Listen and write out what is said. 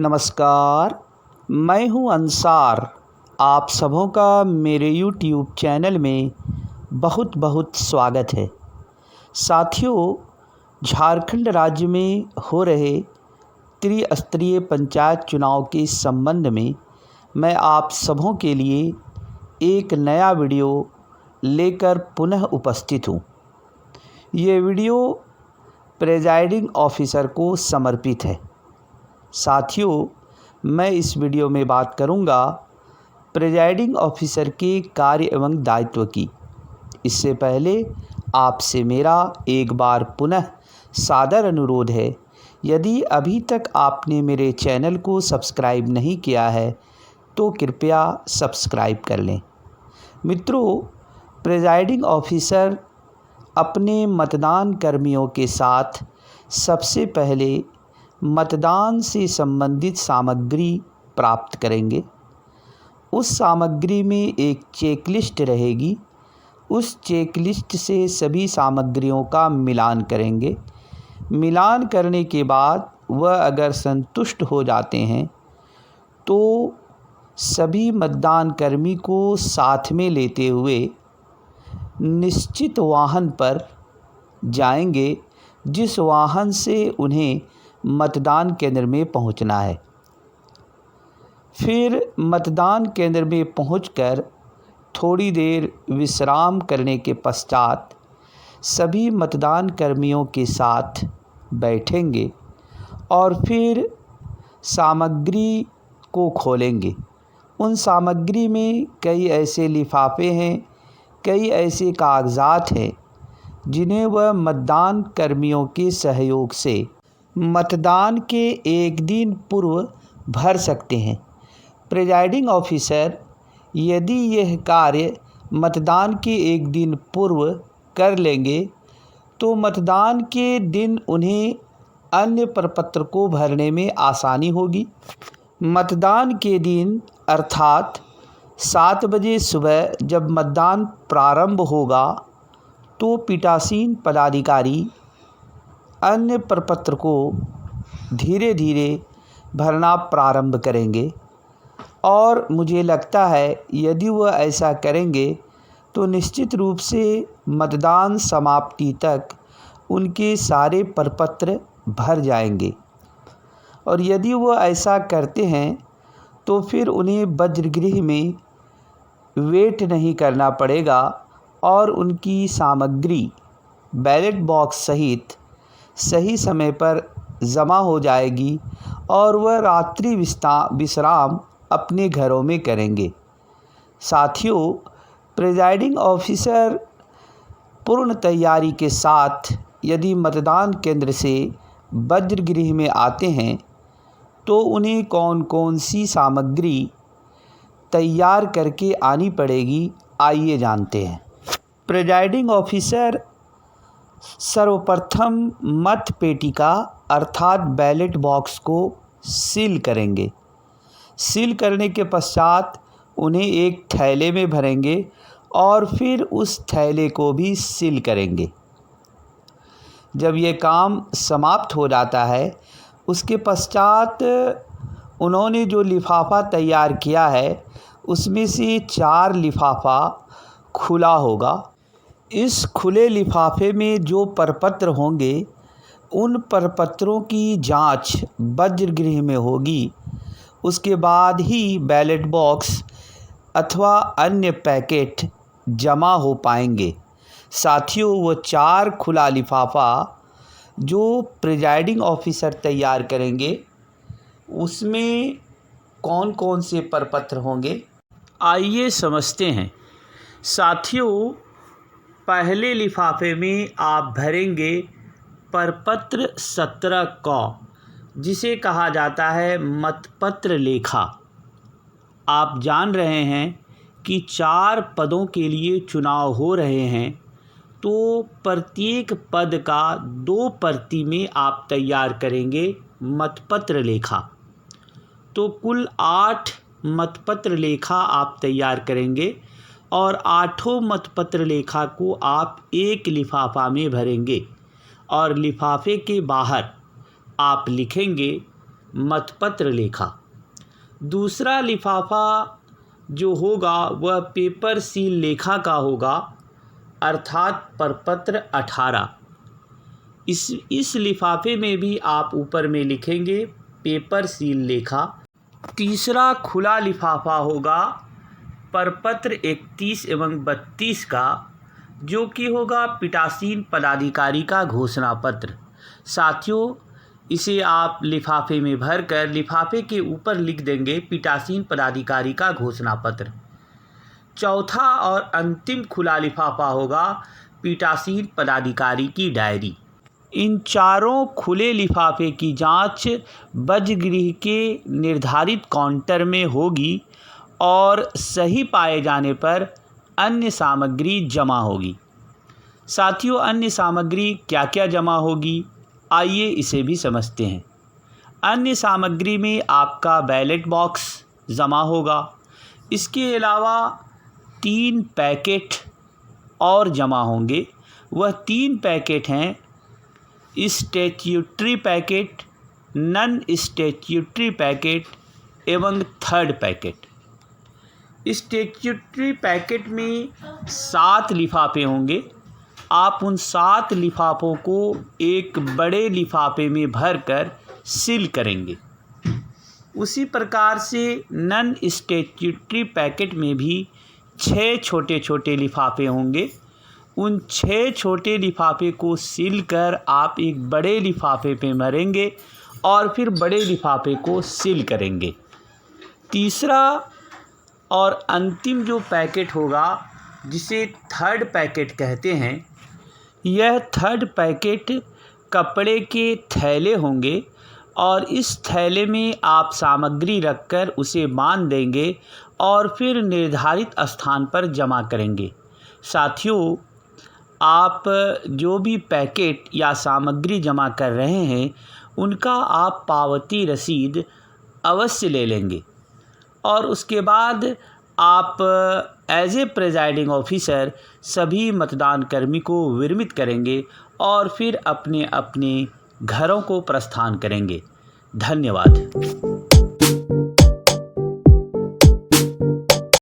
नमस्कार, मैं हूं अंसार। आप सबों का मेरे यूट्यूब चैनल में बहुत बहुत स्वागत है। साथियों, झारखंड राज्य में हो रहे त्रिस्तरीय पंचायत चुनाव के संबंध में मैं आप सबों के लिए एक नया वीडियो लेकर पुनः उपस्थित हूं। ये वीडियो प्रिजाइडिंग ऑफिसर को समर्पित है। साथियों, मैं इस वीडियो में बात करूंगा प्रिजाइडिंग ऑफिसर के कार्य एवं दायित्व की। इससे पहले आपसे मेरा एक बार पुनः सादर अनुरोध है, यदि अभी तक आपने मेरे चैनल को सब्सक्राइब नहीं किया है तो कृपया सब्सक्राइब कर लें। मित्रों, प्रिजाइडिंग ऑफिसर अपने मतदान कर्मियों के साथ सबसे पहले मतदान से संबंधित सामग्री प्राप्त करेंगे। उस सामग्री में एक चेकलिस्ट रहेगी। उस चेकलिस्ट से सभी सामग्रियों का मिलान करेंगे। मिलान करने के बाद वह अगर संतुष्ट हो जाते हैं तो सभी मतदान कर्मी को साथ में लेते हुए निश्चित वाहन पर जाएंगे, जिस वाहन से उन्हें मतदान केंद्र में पहुंचना है। फिर मतदान केंद्र में पहुंचकर थोड़ी देर विश्राम करने के पश्चात सभी मतदान कर्मियों के साथ बैठेंगे और फिर सामग्री को खोलेंगे। उन सामग्री में कई ऐसे लिफाफे हैं, कई ऐसे कागजात हैं जिन्हें वह मतदान कर्मियों के सहयोग से मतदान के एक दिन पूर्व भर सकते हैं। प्रिजाइडिंग ऑफिसर यदि यह कार्य मतदान के एक दिन पूर्व कर लेंगे तो मतदान के दिन उन्हें अन्य प्रपत्र को भरने में आसानी होगी। मतदान के दिन अर्थात 7 बजे सुबह जब मतदान प्रारंभ होगा तो पीठासीन पदाधिकारी अन्य प्रपत्र को धीरे धीरे भरना प्रारंभ करेंगे और मुझे लगता है यदि वह ऐसा करेंगे तो निश्चित रूप से मतदान समाप्ति तक उनके सारे प्रपत्र भर जाएंगे। और यदि वह ऐसा करते हैं तो फिर उन्हें वज्रगृह में वेट नहीं करना पड़ेगा और उनकी सामग्री बैलेट बॉक्स सहित सही समय पर जमा हो जाएगी और वह रात्रि विश्राम अपने घरों में करेंगे। साथियों, प्रिजाइडिंग ऑफिसर पूर्ण तैयारी के साथ यदि मतदान केंद्र से वज्रगृह में आते हैं तो उन्हें कौन कौन सी सामग्री तैयार करके आनी पड़ेगी, आइए जानते हैं। प्रिजाइडिंग ऑफिसर सर्वप्रथम मत पेटिका अर्थात बैलेट बॉक्स को सील करेंगे। सील करने के पश्चात उन्हें एक थैले में भरेंगे और फिर उस थैले को भी सील करेंगे। जब ये काम समाप्त हो जाता है उसके पश्चात उन्होंने जो लिफाफा तैयार किया है उसमें से 4 लिफाफा खुला होगा। इस खुले लिफाफे में जो प्रपत्र होंगे उन प्रपत्रों की जांच वज्रगृह में होगी। उसके बाद ही बैलेट बॉक्स अथवा अन्य पैकेट जमा हो पाएंगे। साथियों, वो 4 खुला लिफाफा जो प्रिजाइडिंग ऑफिसर तैयार करेंगे उसमें कौन कौन से प्रपत्र होंगे, आइए समझते हैं। साथियों, पहले लिफाफे में आप भरेंगे प्रपत्र 17 क, जिसे कहा जाता है मतपत्र लेखा। आप जान रहे हैं कि 4 पदों के लिए चुनाव हो रहे हैं, तो प्रत्येक पद का 2 प्रति में आप तैयार करेंगे मतपत्र लेखा। तो कुल 8 मतपत्र लेखा आप तैयार करेंगे और 8 मतपत्र लेखा को आप एक लिफाफा में भरेंगे और लिफाफे के बाहर आप लिखेंगे मतपत्र लेखा। दूसरा लिफाफा जो होगा वह पेपर सील लेखा का होगा, अर्थात प्रपत्र 18। इस लिफाफे में भी आप ऊपर में लिखेंगे पेपर सील लेखा। तीसरा खुला लिफाफा होगा प्रपत्र 31 एवं 32 का, जो कि होगा पीठासीन पदाधिकारी का घोषणा पत्र। साथियों, इसे आप लिफाफे में भरकर लिफाफे के ऊपर लिख देंगे पीठासीन पदाधिकारी का घोषणा पत्र। चौथा और अंतिम खुला लिफाफा होगा पीठासीन पदाधिकारी की डायरी। इन चारों खुले लिफाफे की जांच बजगृह के निर्धारित काउंटर में होगी और सही पाए जाने पर अन्य सामग्री जमा होगी। साथियों, अन्य सामग्री क्या क्या जमा होगी, आइए इसे भी समझते हैं। अन्य सामग्री में आपका बैलेट बॉक्स जमा होगा। इसके अलावा 3 पैकेट और जमा होंगे। वह 3 पैकेट हैं statutory packet, non statutory packet एवं 3rd पैकेट। स्टैट्यूटरी पैकेट में 7 लिफाफे होंगे। आप उन 7 लिफाफों को एक बड़े लिफाफे में भरकर सील करेंगे। उसी प्रकार से नॉन स्टैट्यूटरी पैकेट में भी 6 छोटे छोटे लिफाफे होंगे। उन 6 छोटे लिफाफे को सील कर आप एक बड़े लिफाफे पे भरेंगे और फिर बड़े लिफाफे को सील करेंगे। तीसरा और अंतिम जो पैकेट होगा, जिसे 3rd पैकेट कहते हैं, यह 3rd पैकेट कपड़े के थैले होंगे और इस थैले में आप सामग्री रखकर उसे बांध देंगे और फिर निर्धारित स्थान पर जमा करेंगे। साथियों, आप जो भी पैकेट या सामग्री जमा कर रहे हैं उनका आप पावती रसीद अवश्य ले लेंगे और उसके बाद आप एज ए प्रिजाइडिंग ऑफिसर सभी मतदान कर्मी को विरमित करेंगे और फिर अपने अपने घरों को प्रस्थान करेंगे। धन्यवाद।